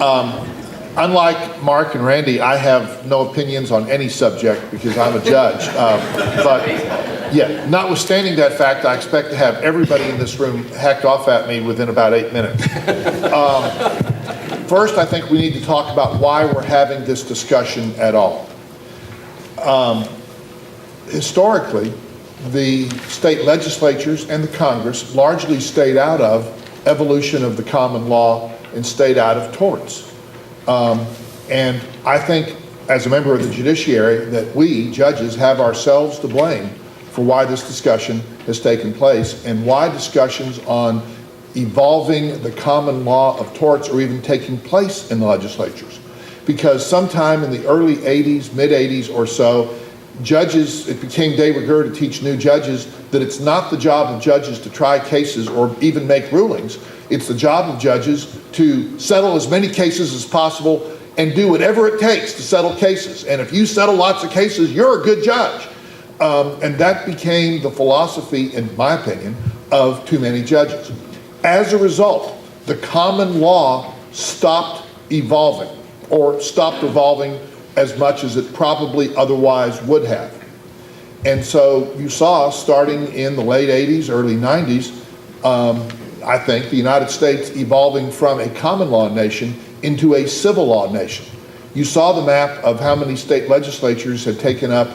Unlike Mark and Randy, I have no opinions on any subject because I'm a judge. But yeah, notwithstanding that fact, I expect to have everybody in this room hacked off at me within about 8 minutes. First, I think we need to talk about why we're having this discussion at all. Historically, the state legislatures and the Congress largely stayed out of evolution of the common law and stayed out of torts. And I think, as a member of the judiciary, that we, judges, have ourselves to blame for why this discussion has taken place and why discussions on evolving the common law of torts are even taking place in the legislatures. Because sometime in the early 80s, mid 80s or so, judges, it became de rigueur to teach new judges that it's not the job of judges to try cases or even make rulings. It's the job of judges to settle as many cases as possible and do whatever it takes to settle cases. And if you settle lots of cases, you're a good judge. And that became the philosophy, in my opinion, of too many judges. As a result, the common law stopped evolving, or stopped evolving as much as it probably otherwise would have. And so you saw, starting in the late 80s, early 90s, I think, the United States evolving from a common law nation into a civil law nation. You saw the map of how many state legislatures had taken up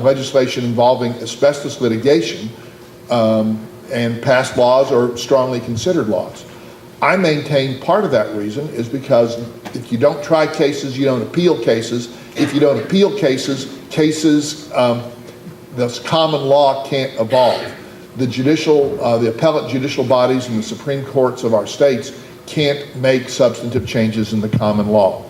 legislation involving asbestos litigation and passed laws or strongly considered laws. I maintain part of that reason is because if you don't try cases, you don't appeal cases. If you don't appeal cases, the common law can't evolve. The appellate judicial bodies and the Supreme Courts of our states can't make substantive changes in the common law.